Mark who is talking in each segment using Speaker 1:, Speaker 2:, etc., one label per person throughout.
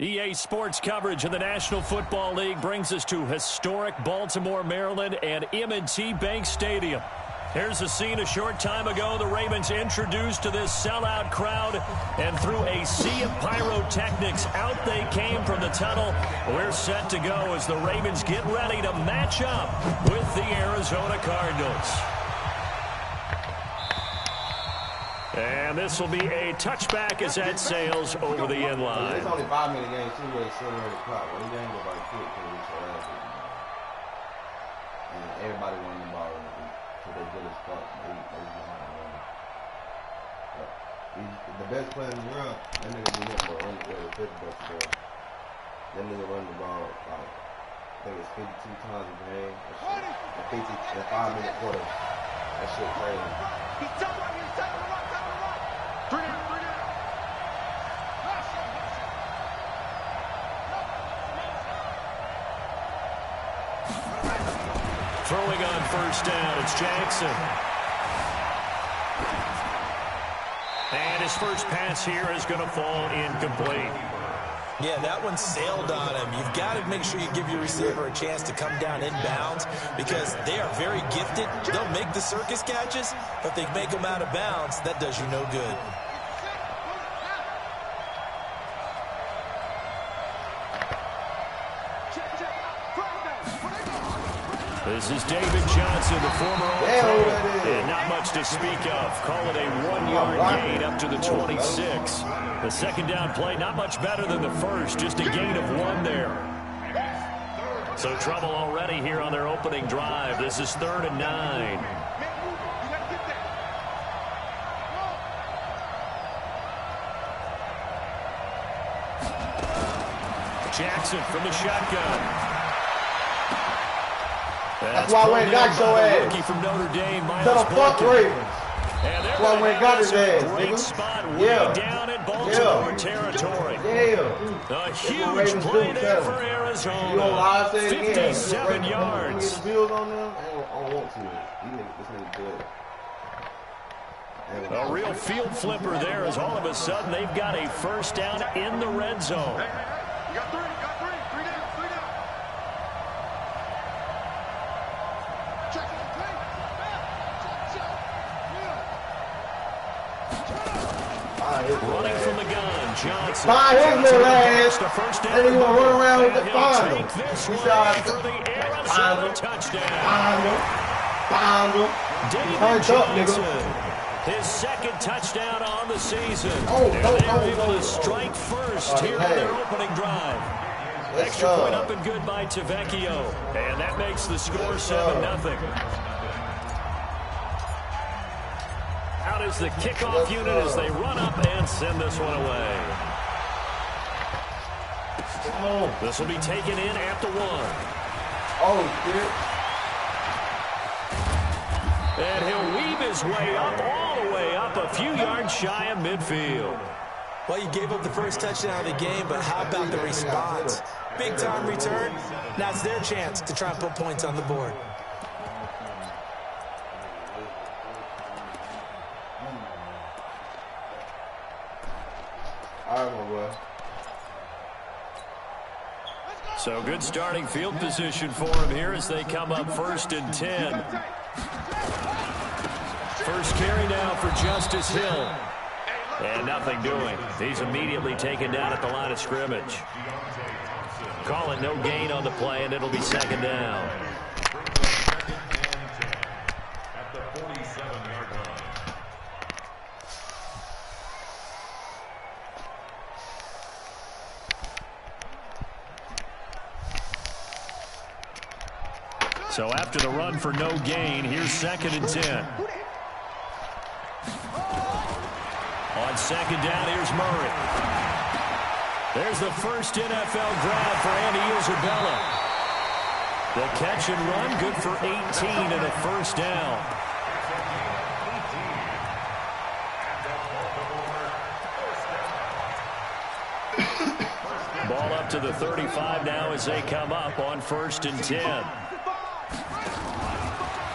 Speaker 1: EA Sports coverage of the National Football League brings us to historic Baltimore, Maryland, and M&T Bank Stadium. Here's a scene a short time ago. The Ravens introduced to this sellout crowd, and through a sea of pyrotechnics, out they came from the tunnel. We're set to go as the Ravens get ready to match up with the Arizona Cardinals. And this will be a touchback as that sails over the end line.
Speaker 2: It's only 5-minute game, too, where it's accelerated clock. Well, the game goes by quick because it's your ass. And everybody won the ball to their village park. They just want to run. But the best player in the world, that nigga do nothing but run the fifth best player. That nigga run the ball, like, I think it's 52 times a game. In 5-minute quarter. That shit crazy. He's telling me, he's telling me.
Speaker 1: Throwing on first down, it's Jackson. And his first pass here is going to fall incomplete.
Speaker 3: Yeah, that one sailed on him. You've got to make sure you give your receiver a chance to come down inbounds because they are very gifted. They'll make the circus catches, but if they make them out of bounds, that does you no good.
Speaker 1: This is David Johnson, the former All-Pro, and not much to speak of. Call it a 1-yard gain up to the 26. The second down play, not much better than the first, just a gain of 1 there. So trouble already here on their opening drive. This is 3rd and 9. Jackson from the shotgun.
Speaker 2: That's why I went and got your ass.
Speaker 1: Rookie from Notre Dame,
Speaker 2: to the fuck Ravens.
Speaker 1: That's
Speaker 2: why I went and got his ass,
Speaker 1: great
Speaker 2: nigga.
Speaker 1: spot way down in Baltimore territory. A huge play there for Arizona.
Speaker 2: You know why I said
Speaker 1: 57 yards.
Speaker 2: I don't want to. This nigga good.
Speaker 1: A real field flipper there as all of a sudden they've got a first down in the red zone.
Speaker 4: You got 3 down.
Speaker 1: Running from the gun, Johnson.
Speaker 2: Find his little ass. And he's going to run around with the final.
Speaker 1: He shot for the Arizona touchdown. David Johnson, his second touchdown on the season. They're able to strike first here on their opening drive. Extra point up and good by Tavecchio. And that makes the score 7-0. Out is the kickoff unit as they run up and send this one away. This will be taken in at the 1. And he'll weave his way up, all the way up, a few yards shy of midfield.
Speaker 3: Well, you gave up the first touchdown of the game, but how about the response? Big-time return. Now it's their chance to try and put points on the board.
Speaker 1: So good starting field position for him here as they come up 1st and 10. First carry now for Justice Hill. And nothing doing. He's immediately taken down at the line of scrimmage. Call it no gain on the play, and it'll be 2nd down. So after the run for no gain, here's 2nd and 10. On 2nd down, here's Murray. There's the first NFL grab for Andy Isabella. The catch and run, good for 18 and a first down. Ball up to the 35 now as they come up on 1st and 10.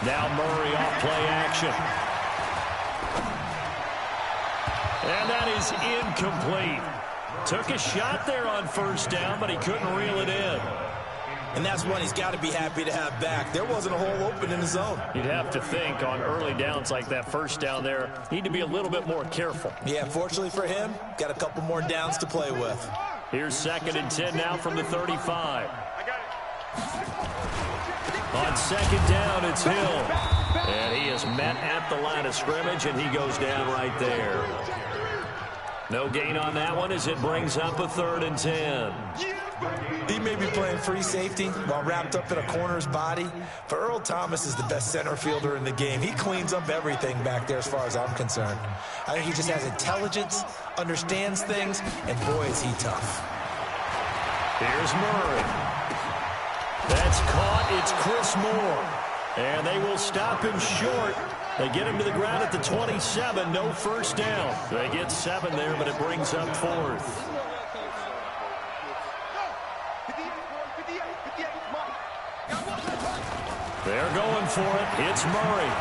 Speaker 1: Now Murray off play action. And that is incomplete. Took a shot there on first down, but he couldn't reel it in.
Speaker 3: And that's one he's got to be happy to have back. There wasn't a hole open in the zone.
Speaker 1: You'd have to think on early downs like that first down there, need to be a little bit more careful.
Speaker 3: Yeah, fortunately for him, got a couple more downs to play with.
Speaker 1: Here's 2nd and 10 now from the 35. On 2nd down, it's Hill. And he is met at the line of scrimmage, and he goes down right there. No gain on that one as it brings up a 3rd and 10.
Speaker 3: He may be playing free safety while wrapped up in a corner's body, but Earl Thomas is the best center fielder in the game. He cleans up everything back there as far as I'm concerned. I think he just has intelligence, understands things, and boy, is he tough.
Speaker 1: Here's Murray. That's caught. It's Chris Moore. And they will stop him short. They get him to the ground at the 27. No first down. They get 7 there, but it brings up 4th. They're going for it. It's Murray.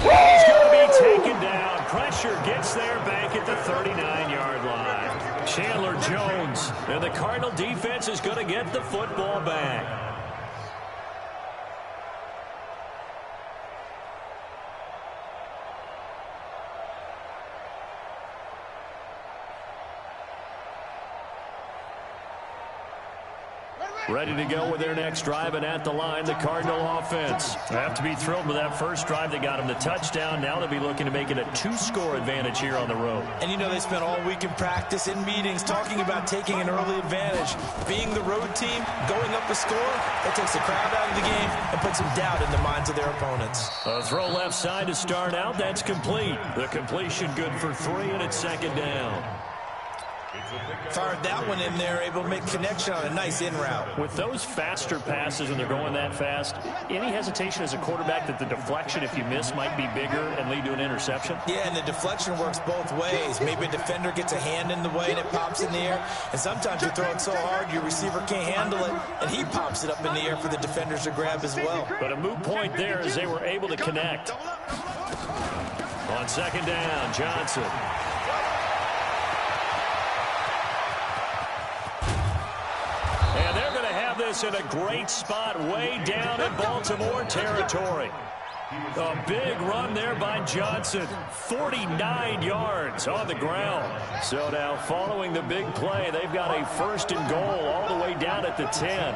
Speaker 1: He's going to be taken down. Pressure gets there back at the 39-yard line. Chandler Jones. And the Cardinal defense is going to get the football back. Ready to go with their next drive, and at the line, the Cardinal offense. They have to be thrilled with that first drive. They got them the touchdown. Now they'll be looking to make it a 2-score advantage here on the road.
Speaker 3: And you know they spent all week in practice, in meetings, talking about taking an early advantage. Being the road team, going up a score, that takes the crowd out of the game and puts some doubt in the minds of their opponents.
Speaker 1: A throw left side to start out. That's complete. The completion good for 3, and it's 2nd down.
Speaker 3: Fired that one in there, able to make connection on a nice in route.
Speaker 1: With those faster passes and they're going that fast, any hesitation as a quarterback that the deflection, if you miss, might be bigger and lead to an interception?
Speaker 3: Yeah, and the deflection works both ways. Maybe a defender gets a hand in the way and it pops in the air. And sometimes you throw it so hard your receiver can't handle it, and he pops it up in the air for the defenders to grab as well.
Speaker 1: But a moot point there as they were able to connect. On 2nd down, Johnson. This in a great spot way down in Baltimore territory. A big run there by Johnson. 49 yards on the ground. So now following the big play, they've got a 1st and goal all the way down at the 10.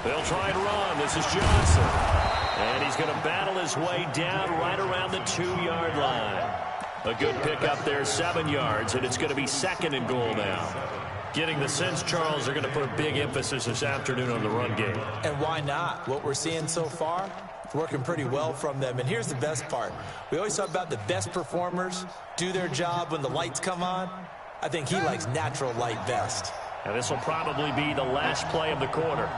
Speaker 1: They'll try and run. This is Johnson. And he's going to battle his way down right around the 2-yard line. A good pickup there, 7 yards, and it's going to be 2nd and goal now. Getting the sense, Charles, they're going to put a big emphasis this afternoon on the run game.
Speaker 3: And why not? What we're seeing so far, it's working pretty well from them. And here's the best part. We always talk about the best performers do their job when the lights come on. I think he likes natural light best.
Speaker 1: And this will probably be the last play of the quarter.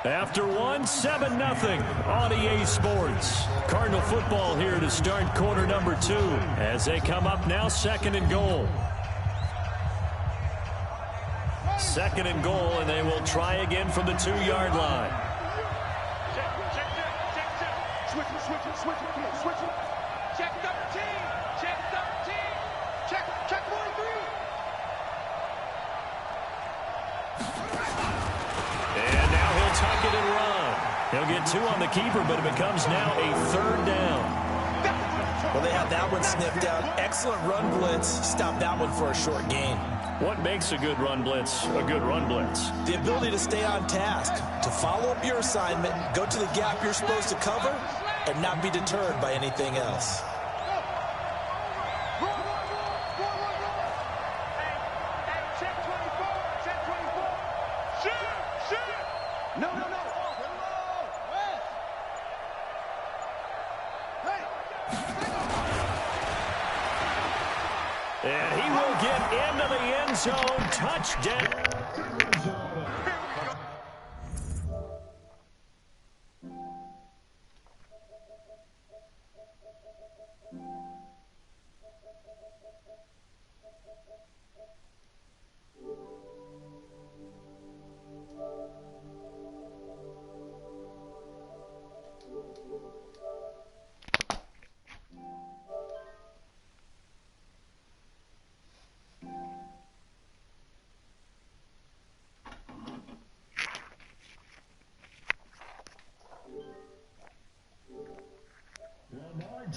Speaker 1: After 1, 7-0 on EA Sports. Cardinal football here to start quarter number 2 as they come up now 2nd and goal. 2nd and goal, and they will try again from the 2-yard line.
Speaker 4: Switch it, come on, switch it. Check 13, check 43.
Speaker 1: And now he'll tuck it and run. He'll get 2 on the keeper, but it becomes now a 3rd down.
Speaker 3: Well, they had that one sniffed out. Excellent run blitz. Stop that one for a short gain.
Speaker 1: What makes a good run blitz a good run blitz?
Speaker 3: The ability to stay on task, to follow up your assignment, go to the gap you're supposed to cover, and not be deterred by anything else.
Speaker 1: And he will get into the end zone. Touchdown.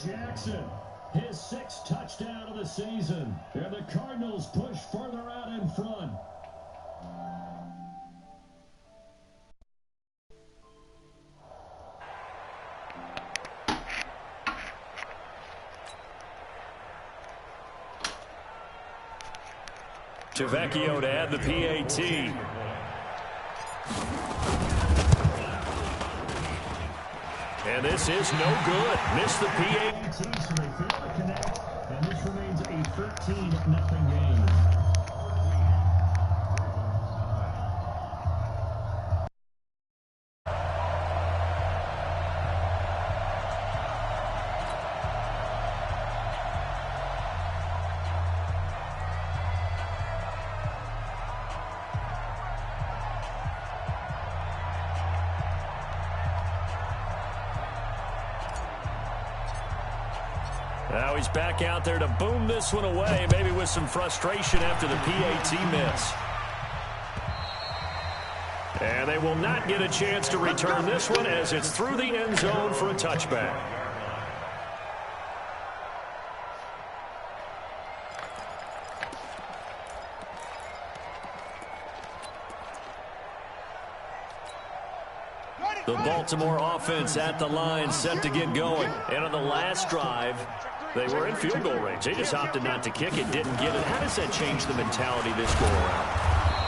Speaker 1: Jackson, his 6th touchdown of the season, and the Cardinals push further out in front. Vecchio to add the PAT. And this is no good. Missed the PAT, so they fail to connect, and this remains a 13-0 game. Now he's back out there to boom this one away, maybe with some frustration after the PAT miss. And they will not get a chance to return this one as it's through the end zone for a touchback. The Baltimore offense at the line, set to get going. And on the last drive, they were in field goal range. They just opted not to kick it, didn't get it. How does that change the mentality this go around?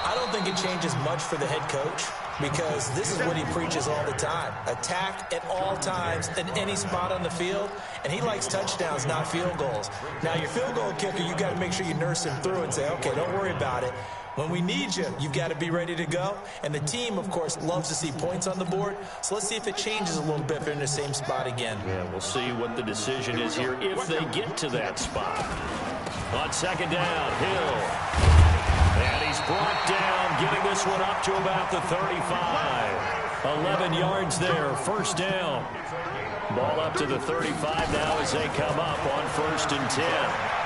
Speaker 3: I don't think it changes much for the head coach because this is what he preaches all the time. Attack at all times in any spot on the field, and he likes touchdowns, not field goals. Now, your field goal kicker, you got to make sure you nurse him through and say, okay, don't worry about it. When we need you, you've got to be ready to go. And the team, of course, loves to see points on the board. So let's see if it changes a little bit if they're in the same spot again.
Speaker 1: Yeah, we'll see what the decision is here if they get to that spot. On second down, Hill. And he's brought down, getting this one up to about the 35. 11 yards there, first down. Ball up to the 35 now as they come up on 1st and 10.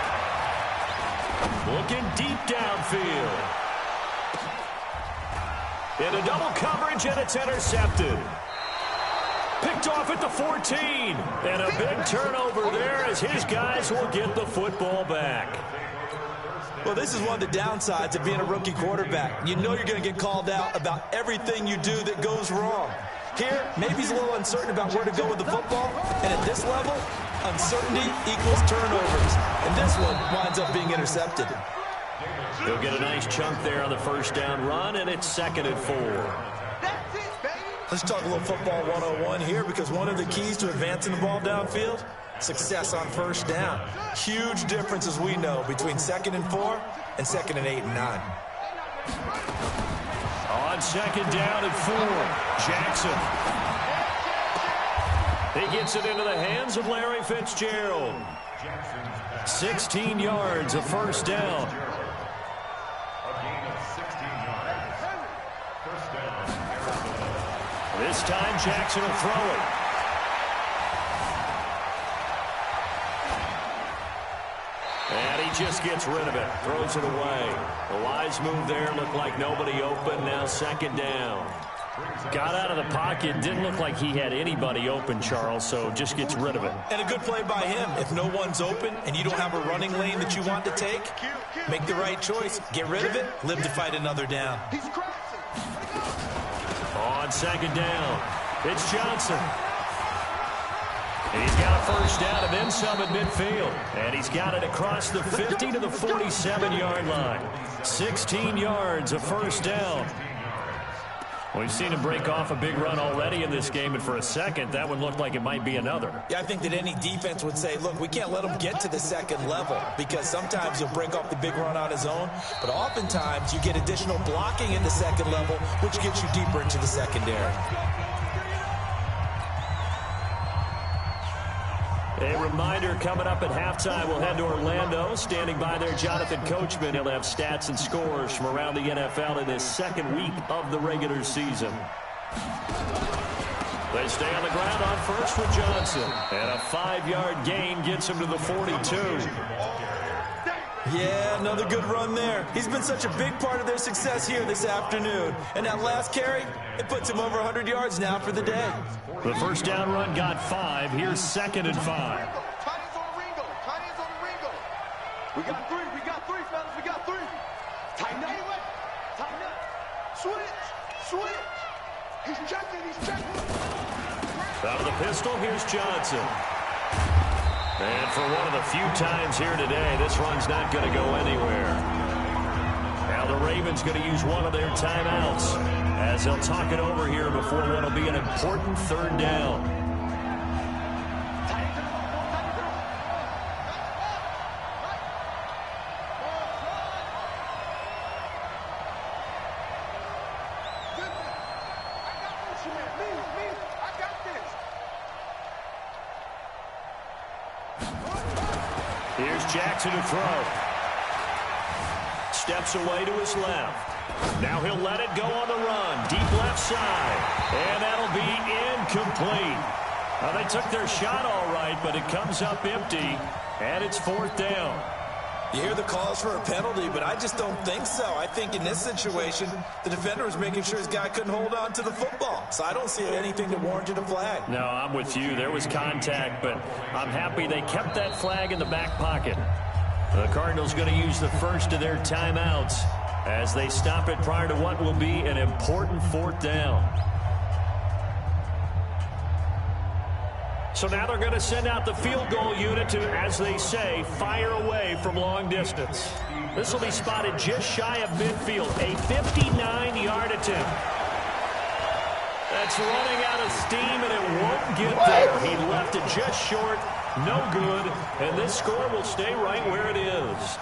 Speaker 1: Looking deep downfield. Into double coverage, and it's intercepted. Picked off at the 14. And a big turnover there as his guys will get the football back.
Speaker 3: Well, this is one of the downsides of being a rookie quarterback. You know you're going to get called out about everything you do that goes wrong. Here, maybe he's a little uncertain about where to go with the football. And at this level, uncertainty equals turnovers. And this one winds up being intercepted.
Speaker 1: He'll get a nice chunk there on the first down run, and it's 2nd and 4.
Speaker 3: Let's talk a little football 101 here, because one of the keys to advancing the ball downfield, success on first down. Huge difference, as we know, between 2nd and 4 and 2nd and 8 and 9.
Speaker 1: On 2nd down and 4, Jackson. He gets it into the hands of Larry Fitzgerald. 16 yards, a first down. This time Jackson will throw it. And he just gets rid of it. Throws it away. A wise move there. Looked like nobody open. Now 2nd down. Got out of the pocket. Didn't look like he had anybody open, Charles, so just gets rid of it.
Speaker 3: And a good play by him. If no one's open and you don't have a running lane that you want to take, make the right choice. Get rid of it. Live to fight another down.
Speaker 1: On 2nd down, it's Johnson. And he's got a first down and then some at midfield. And he's got it across the 50 to the 47-yard line. 16 yards, a first down. We've seen him break off a big run already in this game, and for a second, that one looked like it might be another.
Speaker 3: Yeah, I think that any defense would say, look, we can't let him get to the 2nd level, because sometimes he'll break off the big run on his own, but oftentimes you get additional blocking in the 2nd level, which gets you deeper into the secondary.
Speaker 1: A reminder, coming up at halftime, we'll head to Orlando. Standing by there, Jonathan Coachman. He'll have stats and scores from around the NFL in this second week of the regular season. They stay on the ground on first with Johnson. And a 5-yard gain gets him to the 42.
Speaker 3: Yeah, another good run there. He's been such a big part of their success here this afternoon. And that last carry, it puts him over 100 yards now for the day.
Speaker 1: The first down run got 5. Here's 2nd and 5.
Speaker 4: Tight ends on the Ringo. Tight ends on the Ringo. We got three, fellas. We got 3. Tighten up. Tighten up. Switch. He's checking.
Speaker 1: Out of the pistol, here's Johnson. And for one of the few times here today, this run's not going to go anywhere. Now the Ravens going to use one of their timeouts as they'll talk it over here before what will be an important 3rd down. Here's Jackson to throw. Steps away to his left. Now he'll let it go on the run. Deep left side. And that'll be incomplete. They took their shot all right, but it comes up empty. And it's 4th down.
Speaker 3: You hear the calls for a penalty, but I just don't think so. I think in this situation, the defender was making sure his guy couldn't hold on to the football. So I don't see anything that warranted a flag.
Speaker 1: No, I'm with you. There was contact, but I'm happy they kept that flag in the back pocket. The Cardinals going to use the first of their timeouts as they stop it prior to what will be an important 4th down. So now they're going to send out the field goal unit to, as they say, fire away from long distance. This will be spotted just shy of midfield, a 59-yard attempt. That's running out of steam, and it won't get there. He left it just short, no good, and this score will stay right where it is.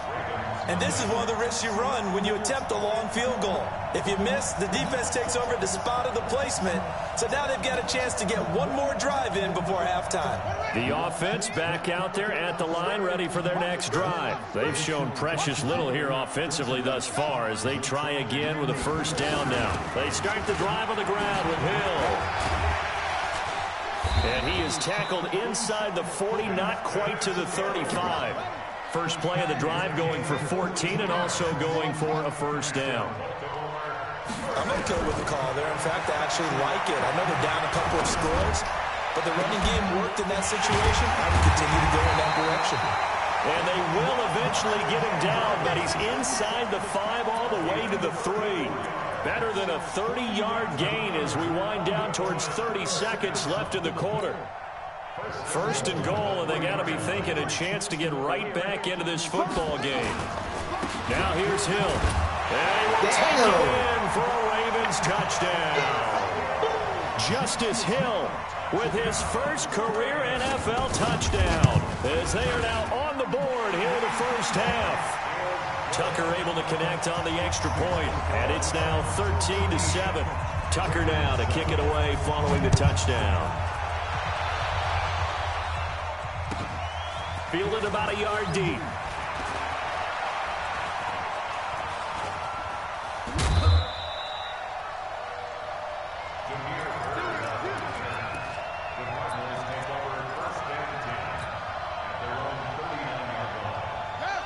Speaker 3: And this is one of the risks you run when you attempt a long field goal. If you miss, the defense takes over the spot of the placement. So now they've got a chance to get one more drive in before halftime.
Speaker 1: The offense back out there at the line, ready for their next drive. They've shown precious little here offensively thus far as they try again with a 1st down now. They start the drive on the ground with Hill. And he is tackled inside the 40, not quite to the 35. First play of the drive going for 14 and also going for a 1st down.
Speaker 3: I'm okay with the call there. In fact, I actually like it. I know they're down a couple of scores, but the running game worked in that situation. I would continue to go in that direction.
Speaker 1: And they will eventually get him down, but he's inside the 5 all the way to the 3. Better than a 30-yard gain as we wind down towards 30 seconds left in the quarter. 1st and goal, and they got to be thinking a chance to get right back into this football game. Now here's Hill. And he will take it in for a Ravens touchdown. Justice Hill with his first career NFL touchdown as they are now on the board here in the first half. Tucker able to connect on the extra point, and it's now 13-7. Tucker now to kick it away following the touchdown. Fielded about a yard deep.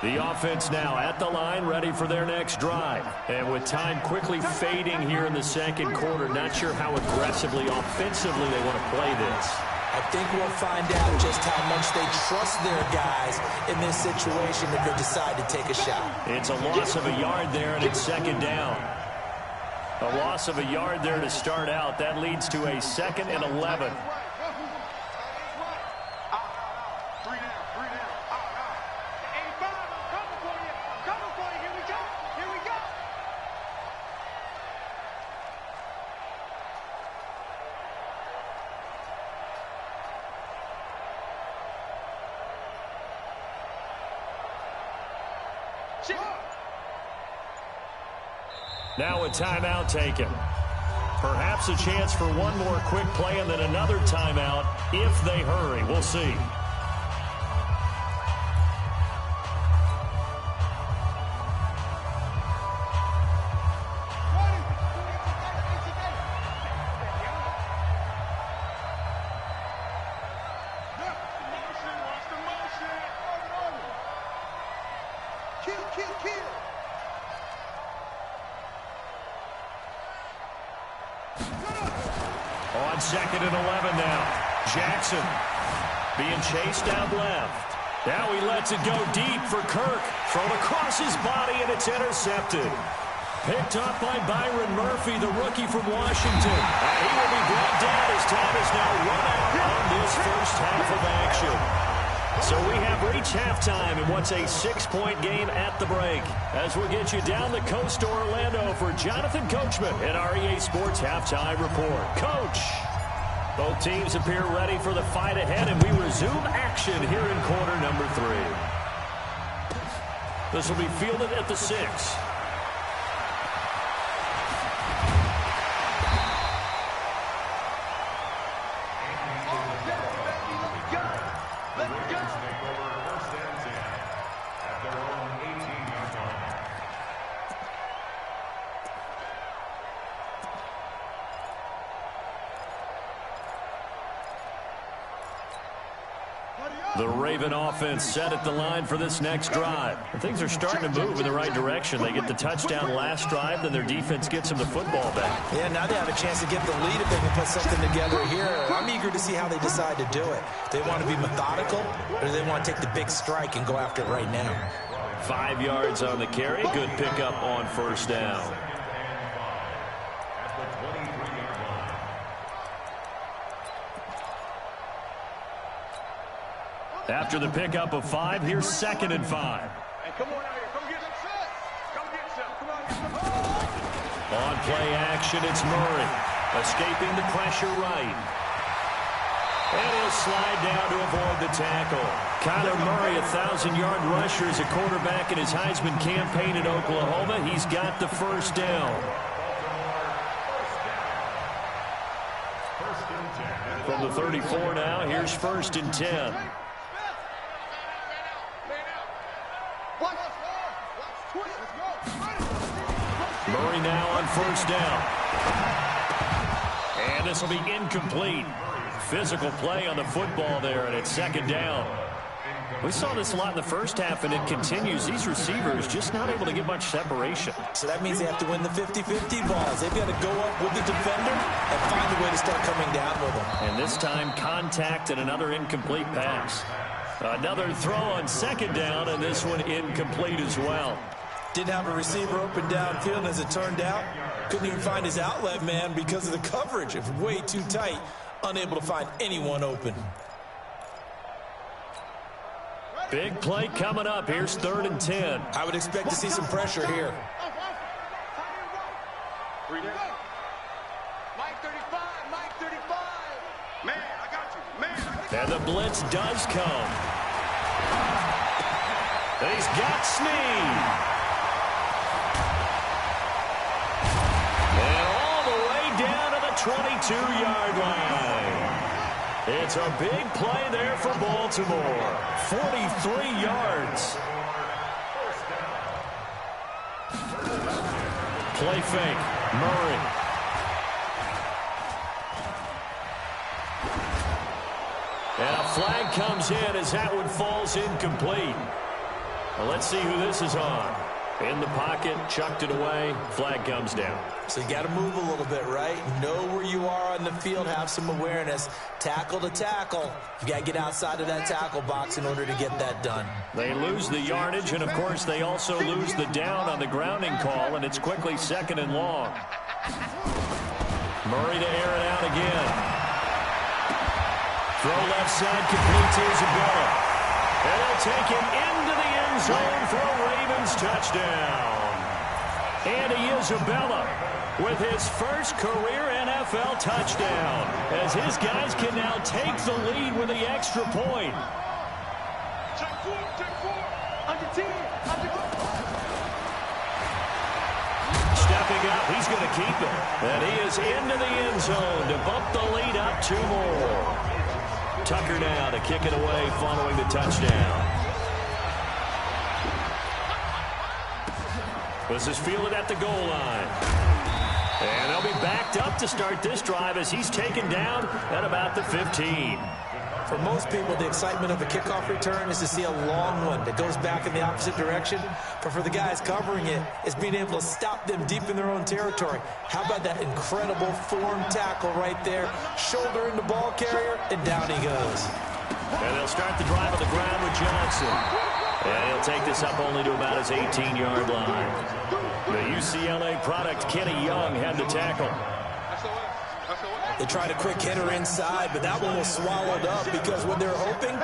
Speaker 1: The offense now at the line, ready for their next drive. And with time quickly fading here in the second quarter, not sure how aggressively, offensively they want to play this.
Speaker 3: I think we'll find out just how much they trust their guys in this situation if they decide to take a shot.
Speaker 1: It's a loss of a yard there, and it's 2nd down. A loss of a yard there to start out. That leads to a 2nd and 11. Now a timeout taken. Perhaps a chance for one more quick play and then another timeout if they hurry. We'll see. On 2nd and 11 now. Jackson being chased out left. Now he lets it go deep for Kirk. Thrown across his body, and it's intercepted. Picked up by Byron Murphy, the rookie from Washington. And he will be brought down as time is now run out on this first half of action. So we have reached halftime in what's a 6-point game at the break. As we'll get you down the coast to Orlando for Jonathan Coachman at our EA Sports Halftime Report. Coach, both teams appear ready for the fight ahead, and we resume action here in quarter number 3. This will be fielded at the 6. The Raven offense set at the line for this next drive. And things are starting to move in the right direction. They get the touchdown last drive, then their defense gets them the football back.
Speaker 3: Yeah, now they have a chance to get the lead if they can put something together here. I'm eager to see how they decide to do it. Do they want to be methodical, or do they want to take the big strike and go after it right now?
Speaker 1: 5 yards on the carry. Good pickup on first down. After the pickup of 5, here's 2nd and 5.
Speaker 4: Hey, come on out here. Come get some. Come get some. Come on.
Speaker 1: On play action, it's Murray. Escaping the pressure right. And he'll slide down to avoid the tackle. Kyler Murray, 1,000-yard rusher as a quarterback in his Heisman campaign in Oklahoma. He's got the first down. From the 34 now, here's 1st and 10. Murray now on first down. And this will be incomplete. Physical play on the football there, and it's 2nd down. We saw this a lot in the first half, and it continues. These receivers just not able to get much separation.
Speaker 3: So that means they have to win the 50-50 balls. They've got to go up with the defender and find a way to start coming down with them.
Speaker 1: And this time, contact and another incomplete pass. Another throw on 2nd down, and this one incomplete as well.
Speaker 3: Didn't have a receiver open downfield, as it turned out. Couldn't even find his outlet man because of the coverage. It was way too tight. Unable to find anyone open.
Speaker 1: Big play coming up. Here's 3rd and 10.
Speaker 3: I would expect to see some pressure here.
Speaker 4: Mike 35. Mike 35. Man, I got you. Man, I got you.
Speaker 1: And the blitz does come. And he's got Snead. And all the way down to the 22-yard line. It's a big play there for Baltimore. 43 yards. Play fake. Murray. And a flag comes in as that one falls incomplete. Well, let's see who this is on. In the pocket, chucked it away, flag comes down.
Speaker 3: So you got to move a little bit, right? Know where you are on the field, have some awareness. Tackle to tackle. You got to get outside of that tackle box in order to get that done.
Speaker 1: They lose the yardage, and of course they also lose the down on the grounding call, and it's quickly 2nd and long. Murray to air it out again. Throw left side, complete to Isabella. And they'll take him into the end zone for a Ravens touchdown. Andy Isabella with his first career NFL touchdown, as his guys can now take the lead with the extra point.
Speaker 4: Check 4. Under 10.
Speaker 1: Stepping up, he's going to keep it. And he is into the end zone to bump the lead up 2 more. Tucker now to kick it away following the touchdown. This is fielded at the goal line. And they'll be backed up to start this drive as he's taken down at about the 15.
Speaker 3: For most people, the excitement of a kickoff return is to see a long one that goes back in the opposite direction. But for the guys covering it, it's being able to stop them deep in their own territory. How about that incredible form tackle right there? Shoulder in the ball carrier, and down he goes.
Speaker 1: And they'll start the drive on the ground with Johnson. And he'll take this up only to about his 18-yard line. The UCLA product, Kenny Young, had the tackle.
Speaker 3: They tried a quick hitter inside, but that one was swallowed up because what they're hoping,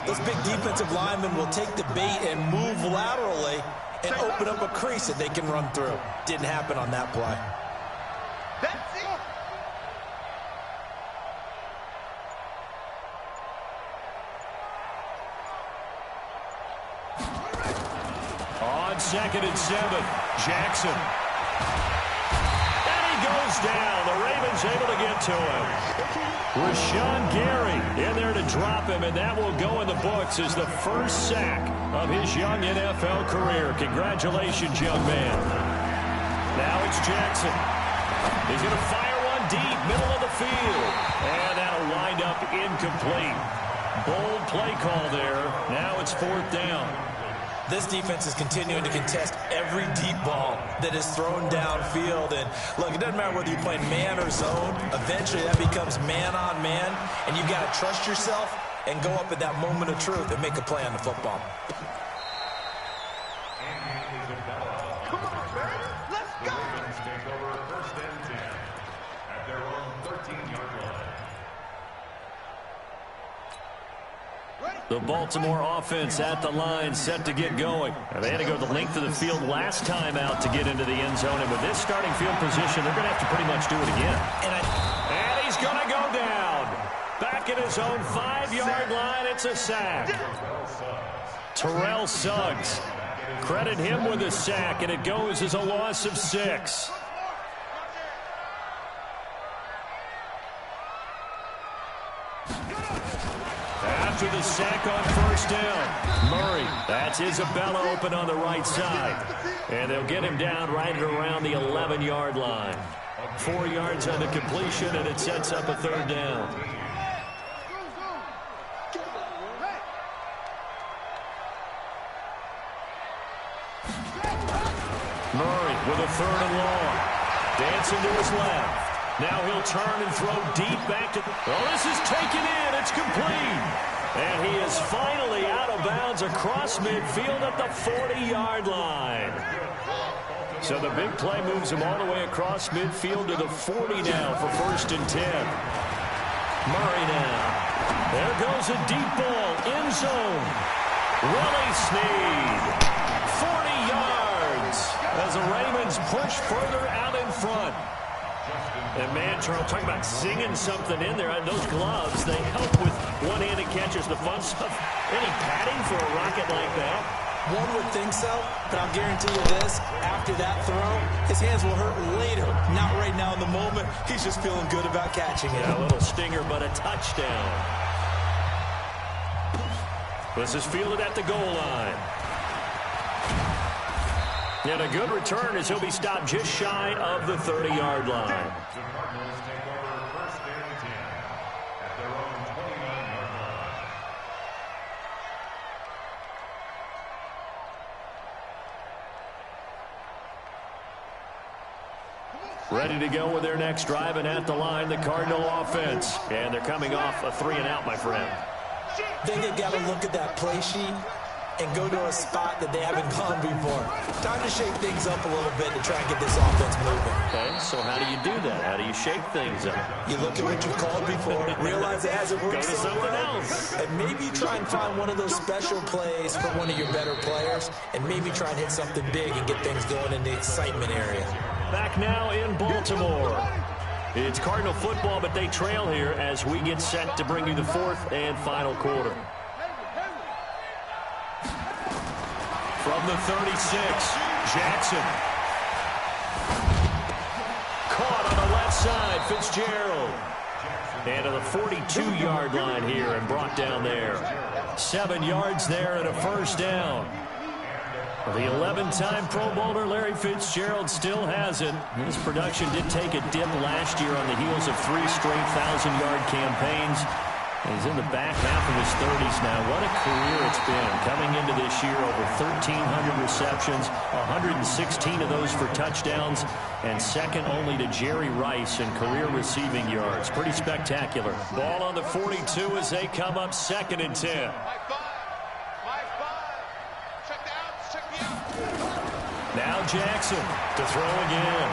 Speaker 3: those big defensive linemen will take the bait and move laterally and open up a crease that they can run through. Didn't happen on that play.
Speaker 4: That's it.
Speaker 1: On 2nd and 7, Jackson. Goes down. The Ravens able to get to him. Rashawn Gary in there to drop him, and that will go in the books as the first sack of his young NFL career. Congratulations, young man. Now it's Jackson. He's going to fire one deep, middle of the field. And that'll wind up incomplete. Bold play call there. Now it's 4th down.
Speaker 3: This defense is continuing to contest every deep ball that is thrown downfield. And look, it doesn't matter whether you're playing man or zone. Eventually that becomes man on man. And you've got to trust yourself and go up at that moment of truth and make a play on the football.
Speaker 4: Come on, man. Let's go.
Speaker 5: Take over 1st and 10 at their own 13-yard line.
Speaker 1: The Baltimore offense at the line, set to get going. They had to go the length of the field last time out to get into the end zone. And with this starting field position, they're going to have to pretty much do it again. And he's going to go down. Back at his own 5-yard line, it's a sack. Terrell Suggs. Credit him with a sack, and it goes as a loss of 6. After the sack on 1st down, Murray. That's Isabella open on the right side. And they'll get him down right at around the 11-yard line. 4 yards on the completion, and it sets up a 3rd down. Murray with a 3rd and long. Dancing to his left. Now he'll turn and throw deep back to... Oh, this is taken in. It's complete. And he is finally out of bounds across midfield at the 40-yard line. So the big play moves him all the way across midfield to the 40 now for 1st and 10. Murray now. There goes a deep ball. End zone. Willie Snead. 40 yards as the Ravens push further out in front. And man, Charles, talking about singing something in there. And those gloves, they help with one-handed catches, the fun stuff. Any padding for a rocket like that?
Speaker 3: One would think so, but I'll guarantee you this. After that throw, his hands will hurt later. Not right now in the moment. He's just feeling good about catching it.
Speaker 1: Yeah, a little stinger, but a touchdown. This is fielded at the goal line. And a good return as he'll be stopped just shy of the 30-yard line.
Speaker 5: The Cardinals take over 1st and 10 at their own 29-yard line.
Speaker 1: Ready to go with their next drive, and at the line, the Cardinal offense. And they're coming off a 3-and-out, my friend.
Speaker 3: Then they got to look at that play sheet and go to a spot that they haven't gone before. Time to shake things up a little bit to try and get this offense moving.
Speaker 1: Okay, so how do you do that? How do you shake things up?
Speaker 3: You look at what you called before, realize it hasn't worked
Speaker 1: Go to something else.
Speaker 3: and maybe try and find one of those special plays for one of your better players, and maybe try and hit something big and get things going in the excitement area.
Speaker 1: Back now in Baltimore. It's Cardinal football, but they trail here as we get set to bring you the 4th and final quarter. From the 36, Jackson. Caught on the left side, Fitzgerald. And to the 42-yard line here and brought down there. 7 yards there and a 1st down. The 11-time Pro Bowler Larry Fitzgerald still has it. His production did take a dip last year on the heels of 3 straight 1,000-yard campaigns. He's in the back half of his 30s now. What a career it's been. Coming into this year, over 1,300 receptions, 116 of those for touchdowns, and second only to Jerry Rice in career receiving yards. Pretty spectacular. Ball on the 42 as they come up 2nd and 10. Now Jackson to throw again.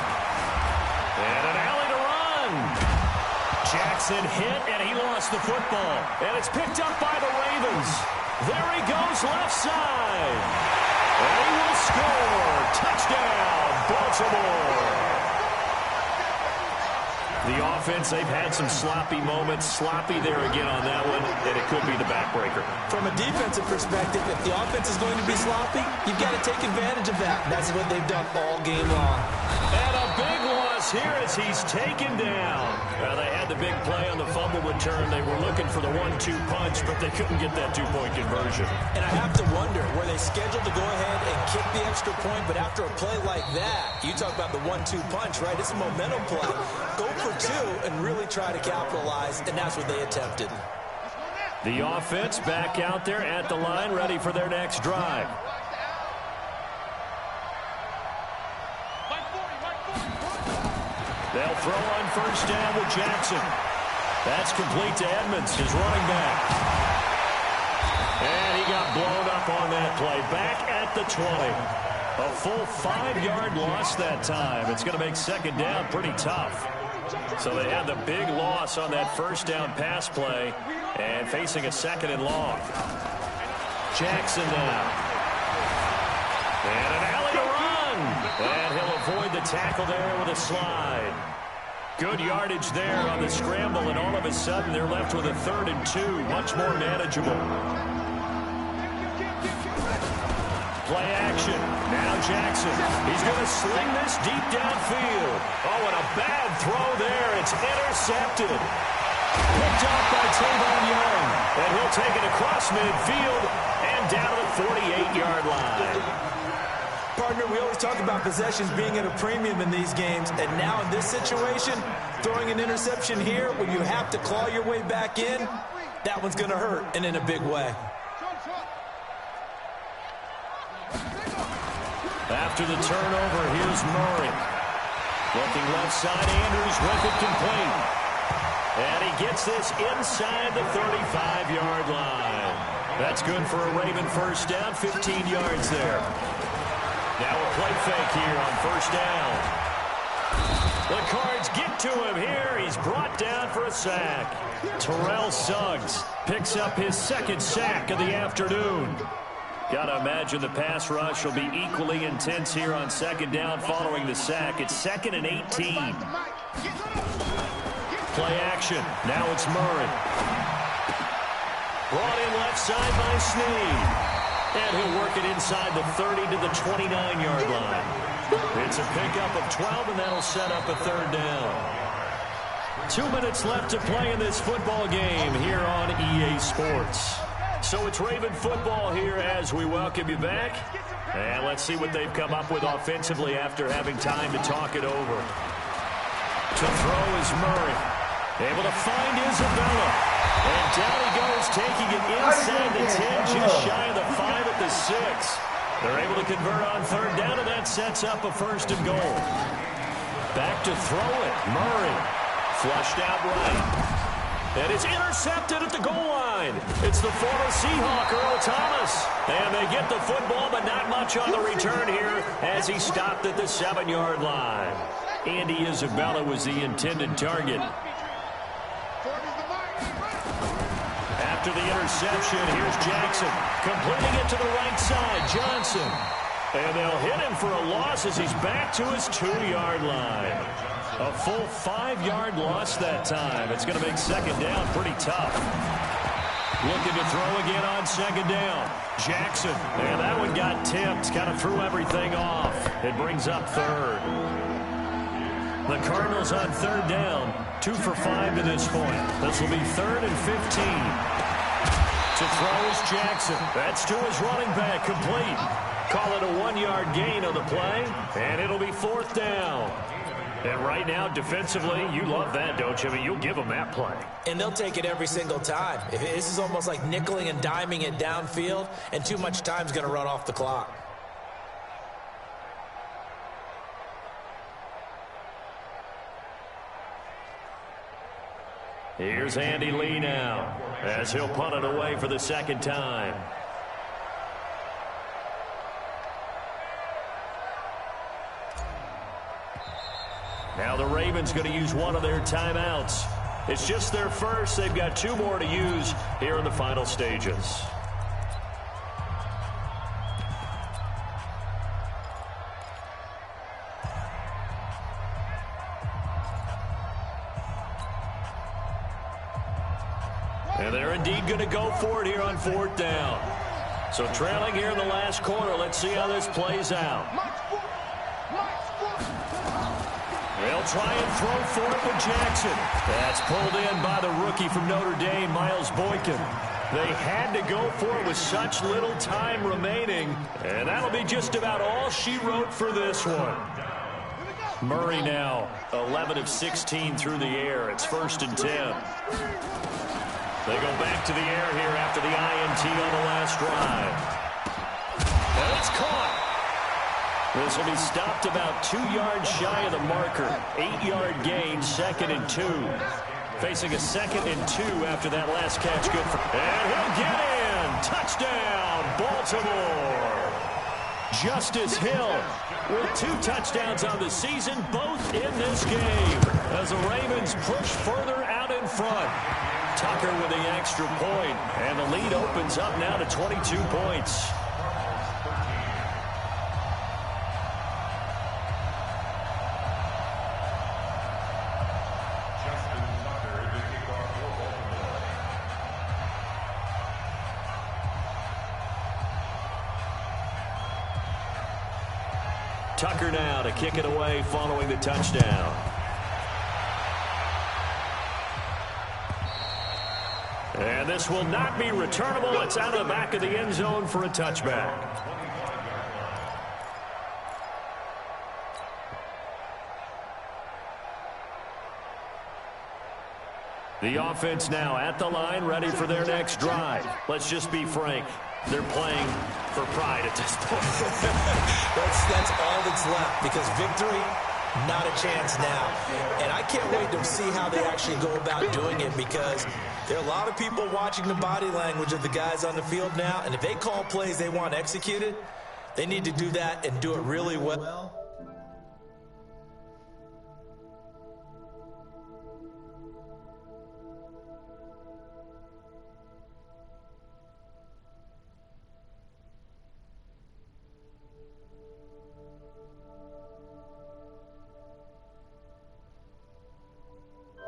Speaker 1: And an alley to run. Jackson hit, and he lost the football. And it's picked up by the Ravens. There he goes, left side. And he will score. Touchdown, Baltimore. The offense, they've had some sloppy moments. Sloppy there again on that one, and it could be the backbreaker.
Speaker 3: From a defensive perspective, if the offense is going to be sloppy, you've got to take advantage of that. That's what they've done all game long.
Speaker 1: And a big loss here as he's taken down. They had the big play on the fumble return. They were looking for the 1-2 punch, but they couldn't get that two-point conversion.
Speaker 3: And I have to wonder, were they scheduled to go ahead and kick the extra point, but after a play like that, you talk about the 1-2 punch, right? It's a momentum play. Go for 2 and really try to capitalize, and that's what they attempted.
Speaker 1: The offense back out there at the line, ready for their next drive. They'll throw on first down with Jackson. That's complete to Edmonds, his running back. And he got blown up on that play. Back at the 20. A full 5-yard loss that time. It's going to make second down pretty tough. So they had the big loss on that first down pass play and facing a 2nd and long. Jackson now. And an alley to run. And he'll avoid the tackle there with a slide. Good yardage there on the scramble, and all of a sudden they're left with a 3rd and 2. Much more manageable. Play action. Now Jackson. He's going to sling this deep downfield. Oh, and a bad throw there. It's intercepted. Picked off by Tavon Young. And he'll take it across midfield and down to the 48-yard line.
Speaker 3: Partner, we always talk about possessions being at a premium in these games, and now in this situation, throwing an interception here when you have to claw your way back in, that one's going to hurt, and in a big way.
Speaker 1: After the turnover, here's Murray. Looking left side, Andrews with it complete. And he gets this inside the 35-yard line. That's good for a Raven first down, 15 yards there. Now a play fake here on first down. The Cards get to him here. He's brought down for a sack. Terrell Suggs picks up his 2nd sack of the afternoon. Got to imagine the pass rush will be equally intense here on 2nd down following the sack. It's 2nd and 18. Play action. Now it's Murray. Brought in left side by Snead. And he'll work it inside the 30 to the 29-yard line. It's a pickup of 12, and that'll set up a 3rd down. 2 minutes left to play in this football game here on EA Sports. So it's Raven football here as we welcome you back. And let's see what they've come up with offensively after having time to talk it over. To throw is Murray. Able to find Isabella. And down he goes, taking it inside the 10, just shy of the 5 at the 6. They're able to convert on 3rd down, and that sets up a 1st and goal. Back to throw it. Murray flushed out right. And it's intercepted at the goal line. It's the former Seahawk, Earl Thomas. And they get the football, but not much on the return here as he stopped at the 7-yard line. Andy Isabella was the intended target. After the interception, here's Jackson. Completing it to the right side, Johnson. And they'll hit him for a loss as he's back to his 2-yard line. A full 5-yard loss that time. It's going to make 2nd down pretty tough. Looking to throw again on 2nd down. Jackson. And that one got tipped. Kind of threw everything off. It brings up 3rd. The Cardinals on 3rd down. 2 for 5 to this point. This will be 3rd and 15. To throw is Jackson. That's to his running back, complete. Call it a 1-yard gain on the play, and it'll be 4th down. And right now, defensively, you love that, don't you? I mean, you'll give them that play.
Speaker 3: And they'll take it every single time. This is almost like nickeling and diming it downfield, and too much time's going to run off the clock.
Speaker 1: Here's Andy Lee now, as he'll punt it away for the second time. Now the Ravens going to use one of their timeouts. It's just their first. They've got 2 more to use here in the final stages. And they're indeed going to go for it here on 4th down. So trailing here in the last quarter. Let's see how this plays out. They'll try and throw for it with Jackson. That's pulled in by the rookie from Notre Dame, Miles Boykin. They had to go for it with such little time remaining. And that'll be just about all she wrote for this one. Murray now 11 of 16 through the air. It's 1st and 10. They go back to the air here after the INT on the last drive. And it's caught. This will be stopped about 2 yards shy of the marker. 8-yard gain, 2nd and 2. Facing a 2nd and 2 after that last catch. Good for, and he'll get in. Touchdown, Baltimore. Justice Hill with 2 touchdowns on the season, both in this game, as the Ravens push further out in front. Tucker with the extra point, and the lead opens up now to 22 points. Tucker now to kick it away following the touchdown. And this will not be returnable. It's out of the back of the end zone for a touchback. The offense now at the line, ready for their next drive. Let's just be frank. They're playing for pride at this point.
Speaker 3: that's all that's left, because victory, not a chance now. And I can't wait to see how they actually go about doing it, because there are a lot of people watching the body language of the guys on the field now, and if they call plays they want executed, they need to do that and do it really well.